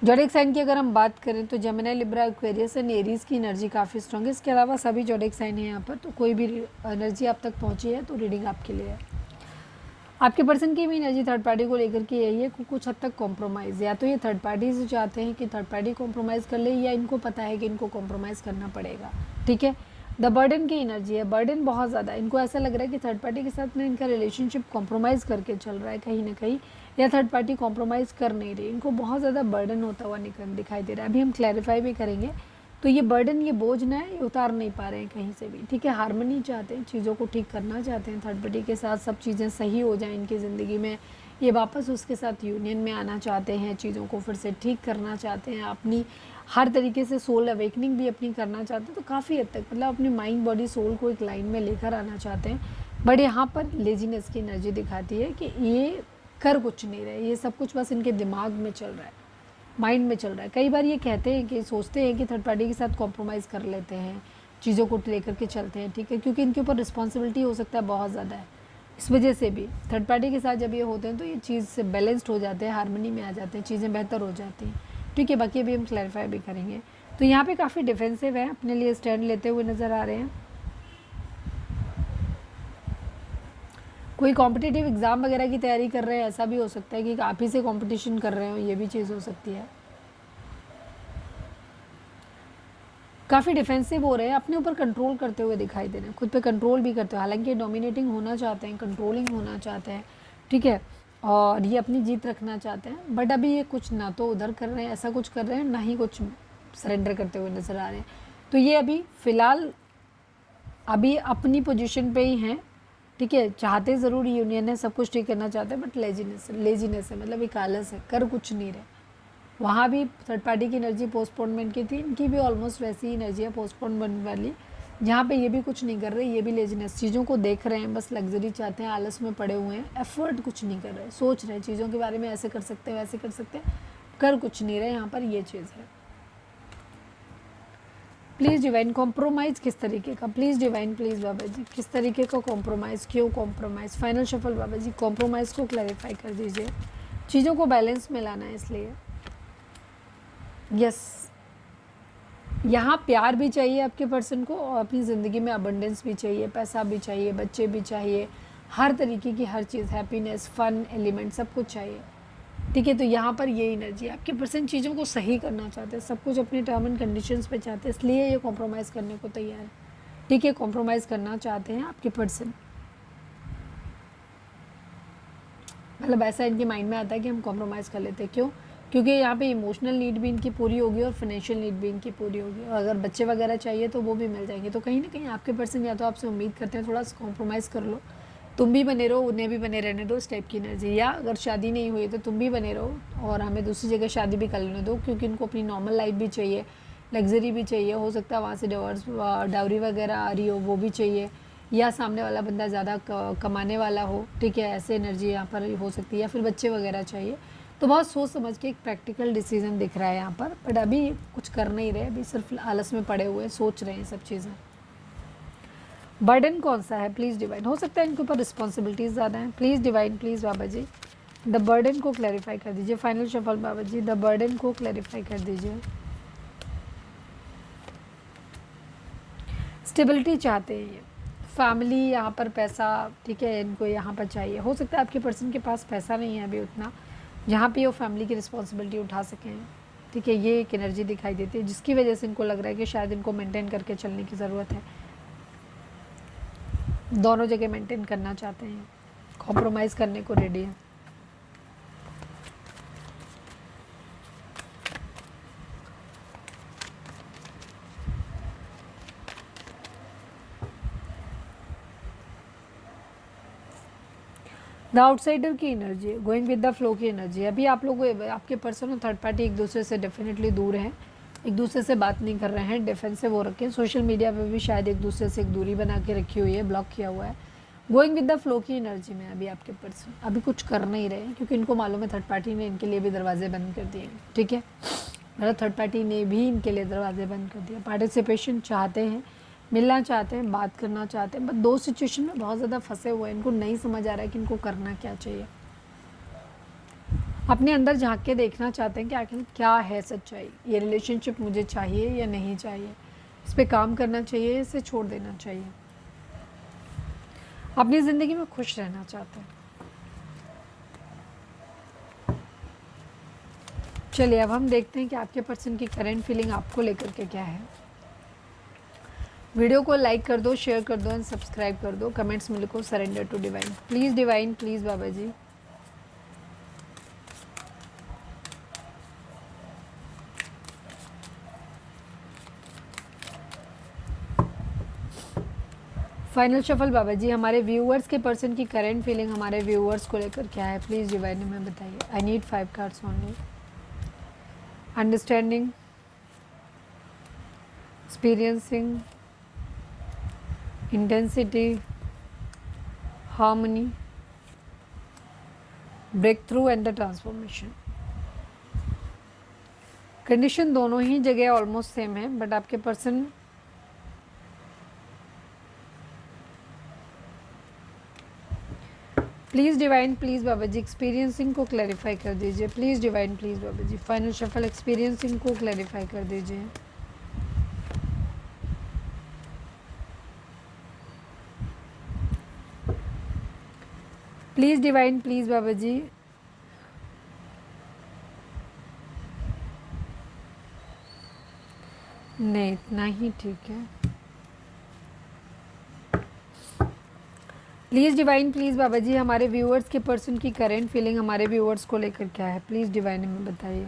जोडिक साइन की अगर हम बात करें तो Gemini, Libra, Aquarius and Aries की एनर्जी काफ़ी स्ट्रॉन्ग है। इसके अलावा सभी जोडिक साइन है यहाँ पर, तो कोई भी एनर्जी आप तक पहुँची है तो रीडिंग आपके लिए है। आपके पर्सन की भी एनर्जी थर्ड पार्टी को लेकर के यही है कि कुछ हद तक कॉम्प्रोमाइज़, या तो ये थर्ड पार्टी से चाहते हैं कि थर्ड पार्टी कॉम्प्रोमाइज़ कर ले, या इनको पता है कि इनको कॉम्प्रोमाइज़ करना पड़ेगा, ठीक है। द बर्डन की एनर्जी है, बर्डन बहुत ज़्यादा, इनको ऐसा लग रहा है कि थर्ड पार्टी के साथ में इनका रिलेशनशिप कॉम्प्रोमाइज़ करके चल रहा है कहीं ना कहीं, या थर्ड पार्टी कॉम्प्रोमाइज़ कर नहीं रही, इनको बहुत ज़्यादा बर्डन होता हुआ दिखाई दे रहा है। अभी हम क्लैरिफाई भी करेंगे, तो ये बर्डन, ये बोझ ना है, ये उतार नहीं पा रहे हैं कहीं से भी, ठीक है। हार्मनी चाहते हैं, चीज़ों को ठीक करना चाहते हैं, थर्ड पार्टी के साथ सब चीज़ें सही हो जाएं इनकी ज़िंदगी में, ये वापस उसके साथ यूनियन में आना चाहते हैं, चीज़ों को फिर से ठीक करना चाहते हैं, अपनी हर तरीके से सोल अवेकनिंग भी अपनी करना चाहते हैं, तो काफ़ी हद तक मतलब अपनी माइंड, बॉडी, सोल को एक लाइन में लेकर आना चाहते हैं। बट यहाँ पर लेजीनेस की एनर्जी दिखाती है कि ये कर कुछ नहीं रहे, ये सब कुछ बस इनके दिमाग में चल रहा है, माइंड में चल रहा है। कई बार ये कहते हैं कि सोचते हैं कि थर्ड पार्टी के साथ कॉम्प्रोमाइज़ कर लेते हैं, चीज़ों को लेकर के चलते हैं, ठीक है, क्योंकि इनके ऊपर रिस्पॉन्सिबिलिटी हो सकता है बहुत ज़्यादा है। इस वजह से भी थर्ड पार्टी के साथ जब ये होते हैं तो ये चीज़ से बैलेंस्ड हो जाते हैं, हार्मनी में आ जाते हैं, चीज़ें बेहतर हो जाती हैं, ठीक है। बाकी अभी हम क्लैरिफाई भी करेंगे। तो यहाँ पे काफ़ी डिफेंसिव है, अपने लिए स्टैंड लेते हुए नज़र आ रहे हैं। कोई कॉम्पिटिटिव एग्ज़ाम वगैरह की तैयारी कर रहे हैं, ऐसा भी हो सकता है कि आप ही से कॉम्पिटिशन कर रहे हो, ये भी चीज़ हो सकती है। काफ़ी डिफेंसिव हो रहे हैं, अपने ऊपर कंट्रोल करते हुए दिखाई दे रहे हैं, खुद पे कंट्रोल भी करते हैं, हालांकि डोमिनेटिंग होना चाहते हैं, कंट्रोलिंग होना चाहते हैं, ठीक है, और ये अपनी जीत रखना चाहते हैं। बट अभी ये कुछ ना तो उधर कर रहे हैं, ऐसा कुछ कर रहे हैं, ना ही कुछ सरेंडर करते हुए नज़र आ रहे हैं। तो ये अभी फ़िलहाल अभी अपनी पोजीशन पे ही हैं, ठीक है, चाहते ज़रूर यूनियन है, सब कुछ ठीक करना चाहते हैं, बट लेजीनेस है, मतलब एक आलस है, कर कुछ नहीं रहे। वहाँ भी थर्ड पार्टी की एनर्जी पोस्टपोनमेंट की थी, इनकी भी ऑलमोस्ट वैसी ही एनर्जी है पोस्टपोनमेंट वाली, जहाँ पे ये भी कुछ नहीं कर रहे, ये भी लेजीनेस, चीज़ों को देख रहे हैं, बस लग्जरी चाहते हैं, आलस में पड़े हुए हैं, एफर्ट कुछ नहीं कर रहे, सोच रहे हैं चीज़ों के बारे में, ऐसे कर सकते हैं वैसे कर सकते हैं, कर कुछ नहीं रहे, यहाँ पर ये चीज़ है। प्लीज़ डिवाइन कॉम्प्रोमाइज़ किस तरीके का, प्लीज़ डिवाइन प्लीज़ बाबा जी किस तरीके का कॉम्प्रोमाइज़, क्यों कॉम्प्रोमाइज़, फाइनल शफल बाबा जी कॉम्प्रोमाइज़ को क्लैरिफाई कर दीजिए, चीज़ों को बैलेंस में लाना है इसलिए। यस, यहाँ प्यार भी चाहिए आपके पर्सन को, और अपनी ज़िंदगी में अबंडेंस भी चाहिए, पैसा भी चाहिए, बच्चे भी चाहिए, हर तरीके की हर चीज़, हैप्पीनेस, फन एलिमेंट सब कुछ चाहिए। ठीक है, तो यहाँ पर ये एनर्जी, आपके पर्सन चीज़ों को सही करना चाहते हैं, सब कुछ अपने टर्म एंड कंडीशंस पे चाहते हैं, इसलिए ये कॉम्प्रोमाइज़ करने को तैयार है। ठीक है, कॉम्प्रोमाइज़ करना चाहते हैं आपके पर्सन, मतलब ऐसा इनके माइंड में आता है कि हम कॉम्प्रोमाइज़ कर लेते हैं, क्यों? क्योंकि यहाँ पे इमोशनल नीड भी इनकी पूरी होगी और फाइनेंशियल नीड भी इनकी पूरी होगी, और अगर बच्चे वगैरह चाहिए तो वो भी मिल जाएंगे। तो कहीं ना कहीं आपके पर्सन या तो आपसे उम्मीद करते हैं थोड़ा सा कॉम्प्रोमाइज़ कर लो, तुम भी बने रहो, उन्हें भी बने रहने दो, इस टाइप की एनर्जी, या अगर शादी नहीं हुई तो तुम भी बने रहो और हमें दूसरी जगह शादी भी कर लेने दो, क्योंकि इनको अपनी नॉर्मल लाइफ भी चाहिए, लग्जरी भी चाहिए, हो सकता है वहाँ से डिवोर्स डाउरी वगैरह आ रही हो वो भी चाहिए, या सामने वाला बंदा ज़्यादा कमाने वाला हो, ठीक है, ऐसे एनर्जी यहाँ पर हो सकती है, या फिर बच्चे वगैरह चाहिए। तो बहुत सोच समझ के एक प्रैक्टिकल डिसीजन दिख रहा है यहाँ पर, बट अभी कुछ कर नहीं रहे, अभी सिर्फ आलस में पड़े हुए सोच रहे हैं सब चीज़ें। बर्डन कौन सा है, प्लीज़ डिवाइन, हो सकता है इनके ऊपर रिस्पॉन्सिबिलिटीज़ ज़्यादा हैं, please divine please Baba ji the burden को क्लैरिफाई कर दीजिए, final shuffle Baba ji the burden को क्लैरिफाई कर दीजिए। स्टेबिलिटी चाहते हैं ये, फैमिली, यहाँ पर पैसा, ठीक है, इनको यहाँ पर चाहिए, हो सकता है आपके पर्सन के पास पैसा नहीं है अभी उतना, जहाँ पे वो फैमिली की रिस्पॉन्सिबिलिटी उठा सकें, ठीक है, ये एक एनर्जी दिखाई देती है, जिसकी वजह से इनको लग रहा है कि शायद इनको मेंटेन करके चलने की ज़रूरत है, दोनों जगह मेंटेन करना चाहते हैं, कॉम्प्रोमाइज़ करने को रेडी है। द आउटसाइडर की एनर्जी है, गोइंग विद द फ्लो की एनर्जी है, अभी आप लोग आपके पर्सन और थर्ड पार्टी एक दूसरे से डेफिनेटली दूर हैं, एक दूसरे से बात नहीं कर रहे हैं, डिफेंसिव हो रखे हैं, सोशल मीडिया पे भी शायद एक दूसरे से एक दूरी बना के रखी हुई है, ब्लॉक किया हुआ है, गोइंग विद द फ्लो की एनर्जी में अभी आपके पर्सन, अभी कुछ कर नहीं रहे हैं, क्योंकि इनको मालूम है थर्ड पार्टी ने इनके लिए भी दरवाजे बंद कर दिए हैं, ठीक है, मतलब थर्ड पार्टी ने भी इनके लिए दरवाजे बंद कर दिए, पार्टिसिपेशन चाहते हैं, मिलना चाहते हैं, बात करना चाहते हैं, बट दो सिचुएशन में बहुत ज़्यादा फंसे हुए हैं, इनको नहीं समझ आ रहा है कि इनको करना क्या चाहिए, अपने अंदर झांक के देखना चाहते हैं कि आखिर क्या है सच्चाई, ये रिलेशनशिप मुझे चाहिए या नहीं चाहिए, इस पर काम करना चाहिए, इसे छोड़ देना चाहिए, अपनी ज़िंदगी में खुश रहना चाहते हैं। चलिए अब हम देखते हैं कि आपके पर्सन की करंट फीलिंग आपको लेकर के क्या है। वीडियो को लाइक कर दो, शेयर कर दो एंड सब्सक्राइब कर दो, कमेंट्स में लिखो surrender to divine, please divine please Baba ji. Final shuffle बाबा जी, हमारे व्यूअर्स के पर्सन की करंट फीलिंग हमारे व्यूअर्स को लेकर क्या है, प्लीज़ डिवाइन हमें बताइए। I need 5 cards only. Understanding, experiencing, intensity, harmony, breakthrough and the transformation. Condition दोनों ही जगह ऑलमोस्ट सेम है, बट आपके person please divine please Baba ji experiencing को क्लैरिफाई कर दीजिए, please divine please Baba ji final shuffle experiencing को clarify कर दीजिए। प्लीज़ डिवाइन प्लीज़ बाबा जी नहीं, इतना ही ठीक है। प्लीज़ डिवाइन प्लीज़ बाबा जी, हमारे व्यूअर्स के पर्सन की करेंट फीलिंग हमारे व्यूअर्स को लेकर क्या है, प्लीज़ डिवाइन हमें बताइए।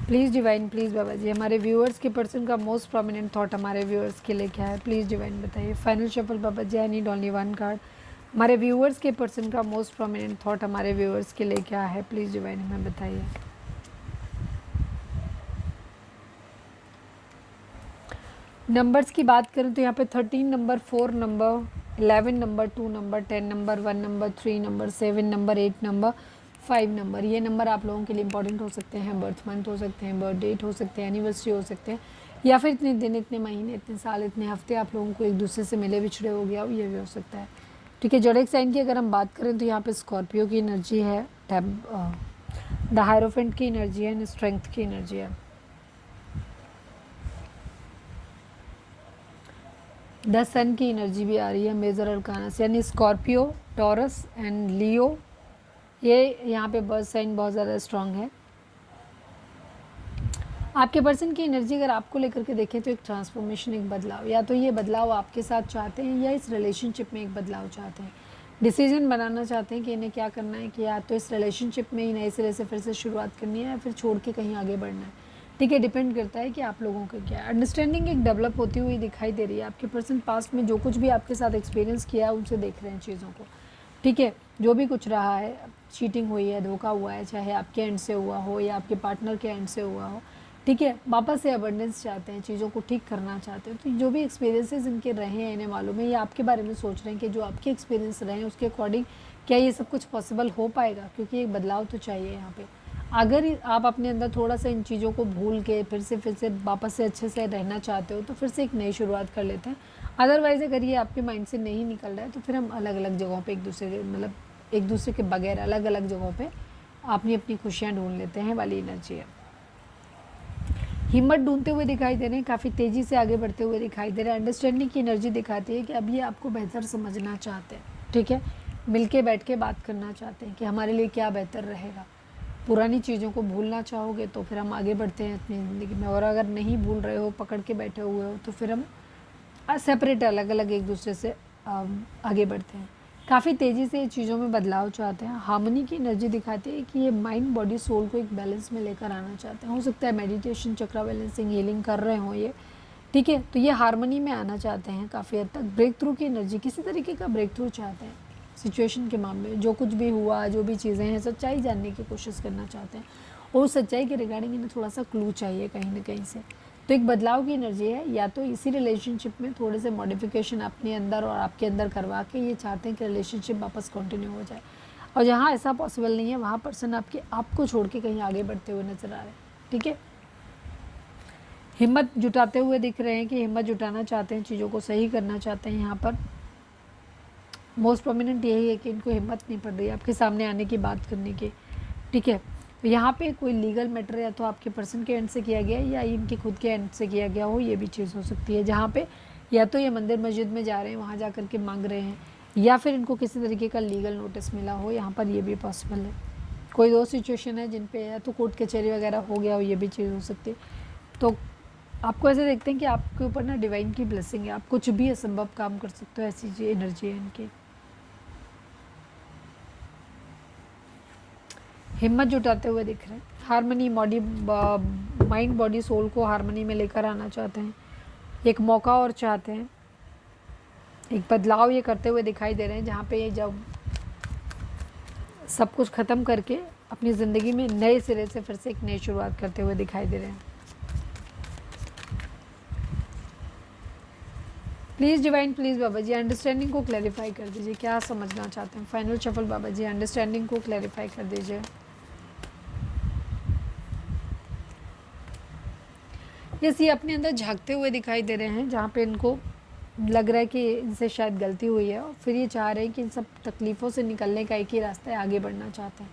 प्लीज़ डिवाइन, प्लीज़ बाबा जी, हमारे व्यूअर्स के पर्सन का मोस्ट प्रोमिनेंट थॉट हमारे व्यूअर्स के लिए क्या है? प्लीज़ डिवाइन बताइए। Final shuffle Baba ji, I need only one card. हमारे व्यूअर्स के पर्सन का मोस्ट प्रोमिनेंट थॉट हमारे व्यूअर्स के लिए क्या है? प्लीज़ डिवाइन हमें बताइए। नंबर्स की बात करें तो यहाँ पे 13 number, 4 number, 11 number, 2 number, 10 number, 1 number, 3 number, 7 number, 8 number, 5 number, ये नंबर आप लोगों के लिए इंपॉर्टेंट हो सकते हैं। बर्थ मंथ हो सकते हैं, बर्थ डेट हो सकते हैं, एनिवर्सरी हो सकते हैं, या फिर इतने दिन, इतने महीने, इतने साल, इतने हफ्ते आप लोगों को एक दूसरे से मिले बिछड़े हो गया हो, ये भी हो सकता है। ठीक है, जोडिएक साइन की अगर हम बात करें तो यहाँ पे स्कॉर्पियो की एनर्जी है, द हायरोफेंट की एनर्जी है, स्ट्रेंथ की एनर्जी है। द सन की एनर्जी भी आ रही है मेजर अरकाना से, यानी स्कॉर्पियो, टॉरस एंड लियो, ये यहाँ पे बर्थ साइन बहुत ज़्यादा स्ट्रांग है। आपके पर्सन की एनर्जी अगर आपको लेकर के देखें तो एक ट्रांसफॉर्मेशन, एक बदलाव, या तो ये बदलाव आपके साथ चाहते हैं या इस रिलेशनशिप में एक बदलाव चाहते हैं। डिसीजन बनाना चाहते हैं कि इन्हें क्या करना है, कि या तो इस रिलेशनशिप में ही नए सिरे से फिर से शुरुआत करनी है या फिर छोड़ के कहीं आगे बढ़ना है। ठीक है, डिपेंड करता है कि आप लोगों का क्या है। अंडरस्टैंडिंग एक डेवलप होती हुई दिखाई दे रही है। आपके पर्सन पास्ट में जो कुछ भी आपके साथ एक्सपीरियंस किया है उनसे देख रहे हैं चीज़ों को। ठीक है, जो भी कुछ रहा है, चीटिंग हुई है, धोखा हुआ है, चाहे आपके एंड से हुआ हो या आपके पार्टनर के एंड से हुआ हो, ठीक है, वापस से अबंडेंस चाहते हैं, चीज़ों को ठीक करना चाहते हैं। तो जो भी एक्सपीरियंसेस इनके रहे हैं इन्हें मालूम है, ये आपके बारे में सोच रहे हैं कि जो आपके एक्सपीरियंस रहे हैं उसके अकॉर्डिंग क्या ये सब कुछ पॉसिबल हो पाएगा, क्योंकि एक बदलाव तो चाहिए यहाँ पे। अगर आप अपने अंदर थोड़ा सा इन चीज़ों को भूल के फिर से वापस से अच्छे से रहना चाहते हो तो फिर से एक नई शुरुआत कर लेते हैं। अदरवाइज़ अगर ये आपके माइंड से नहीं निकल रहा है तो फिर हम अलग अलग जगहों पे एक दूसरे के बगैर अलग अलग जगहों पे अपनी अपनी खुशियाँ ढूंढ लेते हैं वाली एनर्जी है। हिम्मत ढूंढते हुए दिखाई दे रहे हैं, काफ़ी तेज़ी से आगे बढ़ते हुए दिखाई दे रहे हैं। अंडरस्टैंडिंग की एनर्जी दिखाती है कि अब ये आपको बेहतर समझना चाहते हैं। ठीक है, मिलके बैठ के बात करना चाहते हैं कि हमारे लिए क्या बेहतर रहेगा। पुरानी चीज़ों को भूलना चाहोगे तो फिर हम आगे बढ़ते हैं अपनी ज़िंदगी में, और अगर नहीं भूल रहे हो, पकड़ के बैठे हुए हो, तो फिर हम सेपरेट, अलग अलग एक दूसरे से आगे बढ़ते हैं। काफ़ी तेज़ी से चीज़ों में बदलाव चाहते हैं। हार्मनी की एनर्जी दिखाती है कि ये माइंड बॉडी सोल को एक बैलेंस में लेकर आना चाहते हैं। हो सकता है मेडिटेशन, चक्रा बैलेंसिंग, हीलिंग कर रहे हों ये। ठीक है, तो ये हार्मनी में आना चाहते हैं काफ़ी हद तक। ब्रेक थ्रू की एनर्जी, किसी तरीके का ब्रेक थ्रू चाहते हैं सिचुएशन के मामले में। जो कुछ भी हुआ, जो भी चीज़ें हैं, सच्चाई जानने की कोशिश करना चाहते हैं, और सच्चाई के रिगार्डिंग इन्हें थोड़ा सा क्लू चाहिए कहीं ना कहीं से। तो एक बदलाव की एनर्जी है, या तो इसी रिलेशनशिप में थोड़े से मॉडिफिकेशन अपने अंदर और आपके अंदर करवा के ये चाहते हैं कि रिलेशनशिप वापस कंटिन्यू हो जाए। और जहाँ ऐसा पॉसिबल नहीं है वहाँ पर्सन आपको छोड़ के कहीं आगे बढ़ते हुए नजर आ रहे हैं। ठीक है, हिम्मत जुटाते हुए दिख रहे हैं कि हिम्मत जुटाना चाहते हैं, चीज़ों को सही करना चाहते हैं। यहाँ पर मोस्ट प्रोमिनेंट यही है कि इनको हिम्मत नहीं पड़ रही है आपके सामने आने की, बात करने की। ठीक है, तो यहाँ पे कोई लीगल मैटर या तो आपके पर्सन के एंड से किया गया है या इनके खुद के एंड से किया गया हो, ये भी चीज़ हो सकती है। जहाँ पे या तो ये मंदिर मस्जिद में जा रहे हैं, वहाँ जा कर के मांग रहे हैं, या फिर इनको किसी तरीके का लीगल नोटिस मिला हो, यहाँ पर ये भी पॉसिबल है। कोई दो सिचुएशन है जिन पे या तो कोर्ट कचहरी वगैरह हो गया हो, ये भी चीज़ हो सकती है। तो आपको ऐसे देखते हैं कि आपके ऊपर ना डिवाइन की ब्लेसिंग है, आप कुछ भी असंभव काम कर सकते हो, ऐसी एनर्जी है इनकी। हिम्मत जुटाते हुए दिख रहे हैं। हारमनी, माइंड बॉडी सोल को हारमनी में लेकर आना चाहते हैं। एक मौका और चाहते हैं, एक बदलाव ये करते हुए दिखाई दे रहे हैं, जहाँ पे ये जब सब कुछ ख़त्म करके अपनी ज़िंदगी में नए सिरे से फिर से एक नई शुरुआत करते हुए दिखाई दे रहे हैं। Please divine, please Baba ji understanding को क्लैरिफाई कर दीजिए, क्या समझना चाहते हैं। फाइनल शफल बाबा जी अंडरस्टैंडिंग को क्लैरिफाई कर दीजिए। यस, ये अपने अंदर झांकते हुए दिखाई दे रहे हैं, जहाँ पे इनको लग रहा है कि इनसे शायद गलती हुई है, और फिर ये चाह रहे हैं कि इन सब तकलीफ़ों से निकलने का एक ही रास्ता है, आगे बढ़ना चाहते हैं।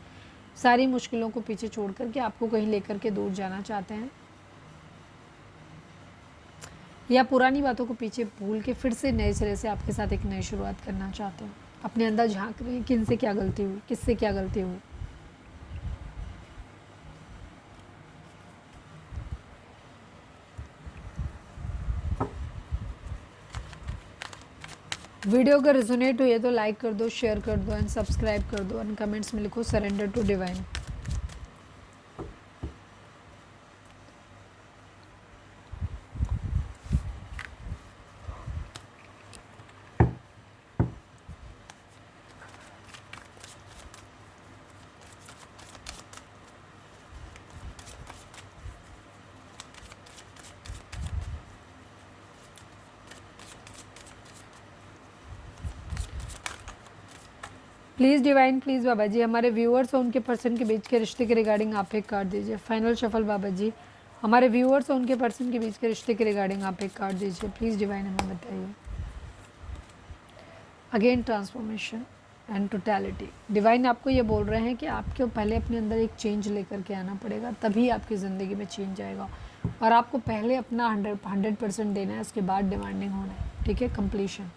सारी मुश्किलों को पीछे छोड़ कर के आपको कहीं लेकर के दूर जाना चाहते हैं, या पुरानी बातों को पीछे भूल के फिर से नए सिरे से आपके साथ एक नई शुरुआत करना चाहते हैं। अपने अंदर झांक रहे हैं कि इनसे क्या गलती हुई, किससे क्या गलती हुई। वीडियो अगर रिजोनेट हुई है तो लाइक कर दो, शेयर कर दो एंड सब्सक्राइब कर दो, एंड कमेंट्स में लिखो surrender to divine. Please divine, please बाबा जी हमारे व्यूअर्स और उनके पर्सन के बीच के रिश्ते के रिगार्डिंग आप एक कार्ड दीजिए। फाइनल शफल बाबा जी, हमारे व्यूअर्स और उनके पर्सन के बीच के रिश्ते के रिगार्डिंग आप एक कार्ड दीजिए। प्लीज़ डिवाइन हमें बताइए। Again transformation and totality. Divine आपको ये बोल रहे हैं कि आपको पहले अपने अंदर एक चेंज लेकर के आना पड़ेगा, तभी आपकी ज़िंदगी में चेंज आएगा। और आपको पहले अपना 100% देना है, उसके बाद डिमांडिंग होना है, ठीक है। कंप्लीशन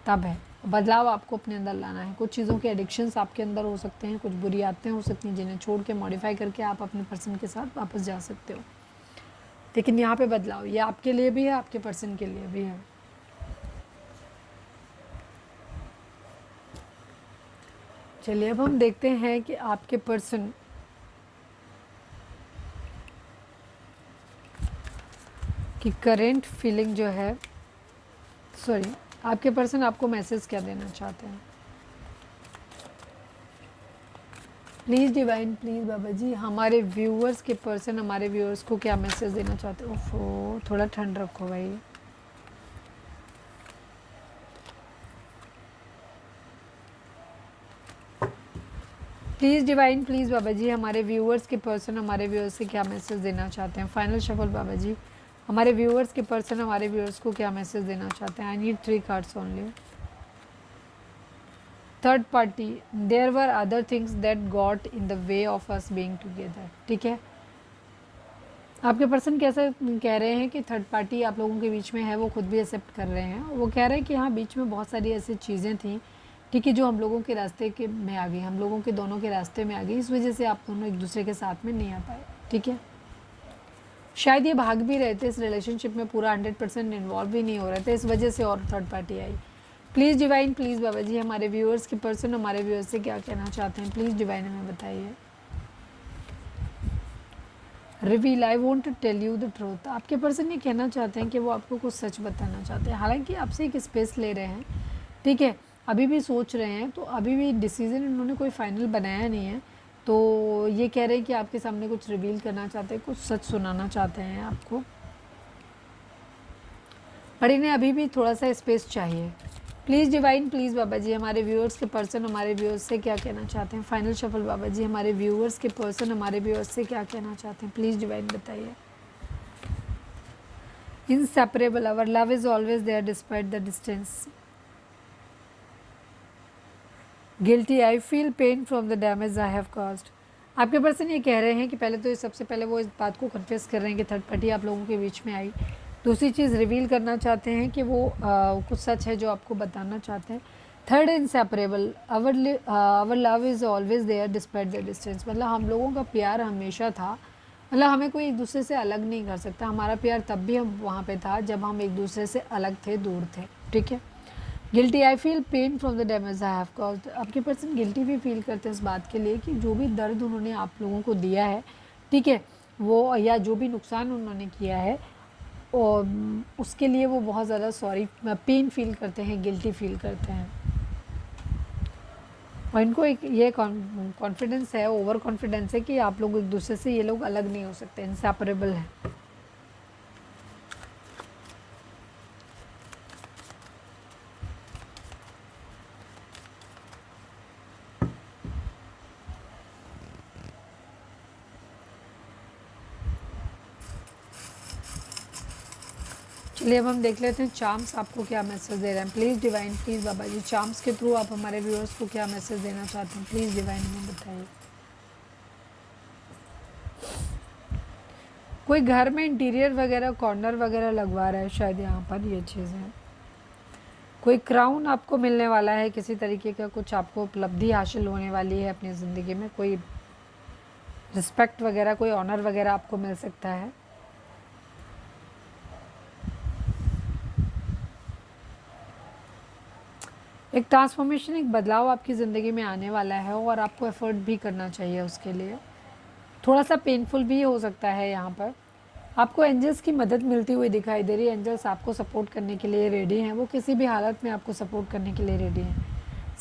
तब है, बदलाव आपको अपने अंदर लाना है। कुछ चीज़ों के एडिक्शंस आपके अंदर हो सकते हैं, कुछ बुरी आदतें हो सकती हैं, जिन्हें छोड़ के मॉडिफाई करके आप अपने पर्सन के साथ वापस जा सकते हो। लेकिन यहाँ पे बदलाव ये आपके लिए भी है, आपके पर्सन के लिए भी है। चलिए अब हम देखते हैं कि आपके पर्सन की करेंट फीलिंग जो है, सॉरी, आपके पर्सन आपको मैसेज क्या देना चाहते हैं। प्लीज़ डिवाइन, प्लीज़ बाबा जी हमारे व्यूअर्स के पर्सन हमारे व्यूअर्स को क्या मैसेज देना चाहते हो। ओफो, थोड़ा ठंड रखो भाई। प्लीज़ डिवाइन, प्लीज़ बाबा जी हमारे व्यूअर्स के पर्सन हमारे व्यूअर्स से क्या मैसेज देना चाहते हैं। फाइनल शफल बाबा जी, हमारे व्यूअर्स के पर्सन हमारे व्यूअर्स को क्या मैसेज देना चाहते हैं। I need 3 cards only. Third party, there were other things that got in the way of us being together, ठीक है। आपके पर्सन कैसे कह रहे हैं कि थर्ड पार्टी आप लोगों के बीच में है, वो खुद भी एक्सेप्ट कर रहे हैं। वो कह रहे हैं कि हाँ, बीच में बहुत सारी ऐसी चीज़ें थी, ठीक है, जो हम लोगों के रास्ते के में आ गई, हम लोगों के दोनों के रास्ते में आ गई, इस वजह से आप दोनों एक दूसरे के साथ में नहीं आ पाए, ठीक है। शायद ये भाग भी रहे थे इस रिलेशनशिप में, पूरा 100% इन्वॉल्व भी नहीं हो रहे थे, इस वजह से और थर्ड पार्टी आई। प्लीज़ डिवाइन, प्लीज़ बाबा जी हमारे व्यूअर्स के पर्सन हमारे व्यूअर्स से क्या कहना चाहते हैं। प्लीज़ डिवाइन हमें बताइए। Reveal, I want to tell you the truth. आपके पर्सन ये कहना चाहते हैं कि वो आपको कुछ सच बताना चाहते हैं, हालांकि आपसे एक स्पेस ले रहे हैं, ठीक है, अभी भी सोच रहे हैं, तो अभी भी डिसीजन इन्होंने कोई फाइनल बनाया नहीं है। तो ये कह रहे हैं कि आपके सामने कुछ रिवील करना चाहते हैं, कुछ सच सुनाना चाहते हैं आपको, पर इन्हें अभी भी थोड़ा सा स्पेस चाहिए। प्लीज़ डिवाइन, प्लीज़ बाबा जी हमारे व्यूअर्स के पर्सन हमारे व्यूअर्स से क्या कहना चाहते हैं। फाइनल शफल बाबा जी हमारे व्यूअर्स के पर्सन हमारे व्यूअर्स से क्या कहना चाहते हैं। प्लीज़ डिवाइन बताइए। Inseparable, our love is always there despite the distance. Guilty, I feel pain from the damage I have caused. आपके पर्सन ये कह रहे हैं कि पहले तो सबसे पहले वो इस बात को कन्फेस कर रहे हैं कि थर्ड पार्टी आप लोगों के बीच में आई। दूसरी चीज़ रिवील करना चाहते हैं कि वो कुछ सच है जो आपको बताना चाहते हैं। Third, inseparable, our love is always there despite the distance. मतलब हम लोगों का प्यार हमेशा था, मतलब हमें कोई एक दूसरे से अलग नहीं कर सकता। हमारा प्यार तब भी हम वहाँ पे था जब हम एक दूसरे से अलग थे, दूर थे, ठीक है। Guilty, I feel pain from the damage I have caused. आपके पर्सन गिल्टी भी फील करते हैं इस बात के लिए कि जो भी दर्द उन्होंने आप लोगों को दिया है, ठीक है, वो या जो भी नुकसान उन्होंने किया है, और उसके लिए वो बहुत ज़्यादा सॉरी पेन फील करते हैं, गिल्टी फील करते हैं। और इनको एक ये कॉन्फिडेंस है, ओवर कॉन्फिडेंस है कि आप लोग एक दूसरे से ये लोग अलग नहीं हो सकते, इनसेपरेबल हैं। चलिए अब हम देख लेते हैं चार्म्स आपको क्या मैसेज दे रहे हैं। Please divine, please Baba ji charms के थ्रू आप हमारे व्यूअर्स को क्या मैसेज देना चाहते हैं। प्लीज़ डिवाइन हमें बताइए। कोई घर में इंटीरियर वगैरह कॉर्नर वगैरह लगवा रहा है शायद, यहाँ पर ये चीज़ें। कोई क्राउन आपको मिलने वाला है, किसी तरीके का कुछ आपको उपलब्धि हासिल होने वाली है अपनी ज़िंदगी में, कोई रिस्पेक्ट वगैरह, कोई ऑनर वगैरह आपको मिल सकता है। एक ट्रांसफॉर्मेशन, एक बदलाव आपकी ज़िंदगी में आने वाला है और आपको एफर्ट भी करना चाहिए उसके लिए। थोड़ा सा पेनफुल भी हो सकता है। यहाँ पर आपको एंजल्स की मदद मिलती हुई दिखाई दे रही है। एंजल्स आपको सपोर्ट करने के लिए रेडी हैं, वो किसी भी हालत में आपको सपोर्ट करने के लिए रेडी हैं।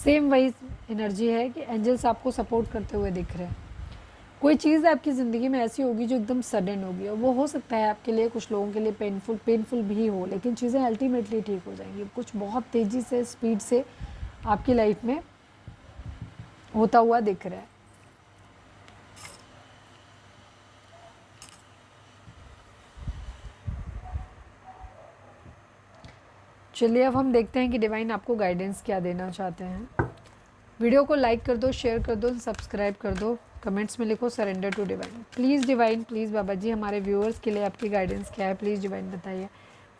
सेम वही एनर्जी है कि एंजल्स आपको सपोर्ट करते हुए दिख रहे हैं। कोई चीज़ आपकी ज़िंदगी में ऐसी होगी जो एकदम सडन होगी, और वो हो सकता है आपके लिए, कुछ लोगों के लिए पेनफुल भी हो, लेकिन चीज़ें अल्टीमेटली ठीक हो जाएंगी। कुछ बहुत तेज़ी से, स्पीड से आपकी लाइफ में होता हुआ दिख रहा है। चलिए अब हम देखते हैं कि डिवाइन आपको गाइडेंस क्या देना चाहते हैं। वीडियो को लाइक कर दो, शेयर कर दो, सब्सक्राइब कर दो, कमेंट्स में लिखो surrender to divine. Please divine, please बाबा जी हमारे व्यूअर्स के लिए आपकी गाइडेंस क्या है, प्लीज़ डिवाइन बताइए।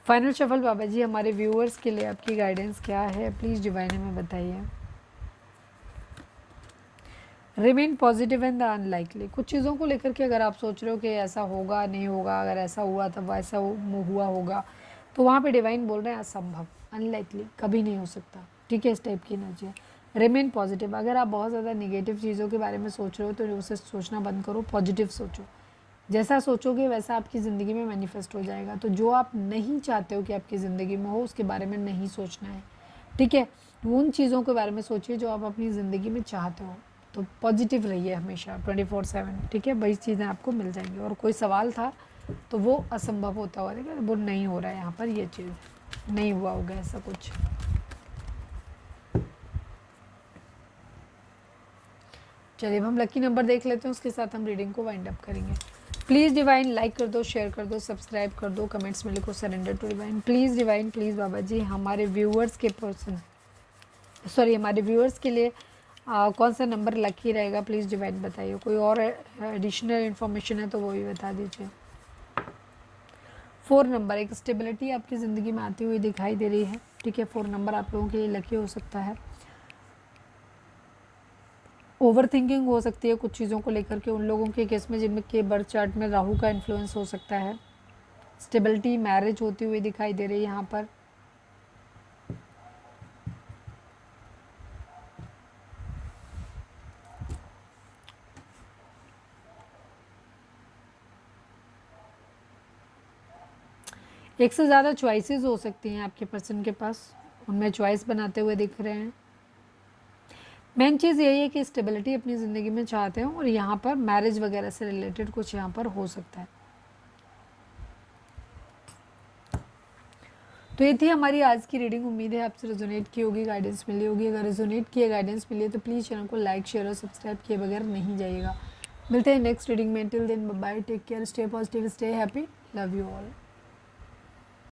फाइनल शफल बाबा जी हमारे व्यूअर्स के लिए आपकी गाइडेंस क्या है, प्लीज़ डिवाइन हमें बताइए। Remain positive and the unlikely. कुछ चीज़ों को लेकर के अगर आप सोच रहे हो कि ऐसा होगा नहीं होगा, अगर ऐसा हुआ तब ऐसा हुआ होगा, तो वहाँ पे डिवाइन बोल रहे हैं असंभव, अनलाइकली, कभी नहीं हो सकता। ठीक है, इस टाइप की एनर्जी है। Remain positive. अगर आप बहुत ज़्यादा निगेटिव चीज़ों के बारे में सोच रहे हो तो उसे सोचना बंद करो, पॉजिटिव सोचो। जैसा सोचोगे वैसा आपकी ज़िंदगी में मैनिफेस्ट हो जाएगा। तो जो आप नहीं चाहते हो कि आपकी ज़िंदगी में हो उसके बारे में नहीं सोचना है। ठीक है, उन चीज़ों के बारे में सोचिए जो आप अपनी ज़िंदगी में चाहते हो। तो पॉजिटिव रहिए हमेशा 24/7। ठीक है, वही चीज़ें आपको मिल जाएंगी। और कोई सवाल था तो वो असंभव होता हुआ देखा, वो नहीं हो रहा है यहाँ पर, ये चीज़ नहीं हुआ होगा ऐसा कुछ। चलिए अब हम लकी नंबर देख लेते हैं, उसके साथ हम रीडिंग को वाइंड अप करेंगे। प्लीज़ डिवाइन लाइक कर दो, शेयर कर दो, सब्सक्राइब कर दो, कमेंट्स में लिखो surrender to divine. Please divine, please बाबा जी हमारे व्यूअर्स के हमारे व्यूअर्स के लिए कौन सा नंबर लकी रहेगा, प्लीज़ डिवाइन बताइए। कोई और एडिशनल इन्फॉर्मेशन है तो वो भी बता दीजिए। 4 नंबर, एक स्टेबिलिटी आपकी ज़िंदगी में आती हुई दिखाई दे रही है। ठीक है, 4 नंबर आप लोगों के लिए लकी हो सकता है। ओवर थिंकिंग हो सकती है कुछ चीज़ों को लेकर के उन लोगों के केस में जिनके बर्थ चार्ट में राहु का इन्फ्लुएंस हो सकता है। स्टेबिलिटी, मैरिज होती हुई दिखाई दे रही है यहाँ पर। एक से ज़्यादा चॉइसेस हो सकती हैं आपके पर्सन के पास, उनमें चॉइस बनाते हुए दिख रहे हैं। मेन चीज़ यही है कि स्टेबिलिटी अपनी ज़िंदगी में चाहते हैं और यहाँ पर मैरिज वगैरह से रिलेटेड कुछ यहाँ पर हो सकता है। तो ये थी हमारी आज की रीडिंग। उम्मीद है आपसे रेजोनेट की होगी, गाइडेंस मिली होगी। अगर रेजोनेट किए, गाइडेंस मिली है तो प्लीज़ चैनल को लाइक, शेयर और सब्सक्राइब किए बगैर नहीं जाइएगा। मिलते हैं नेक्स्ट रीडिंग में। Till then bye, take care, stay positive, stay happy, love you all.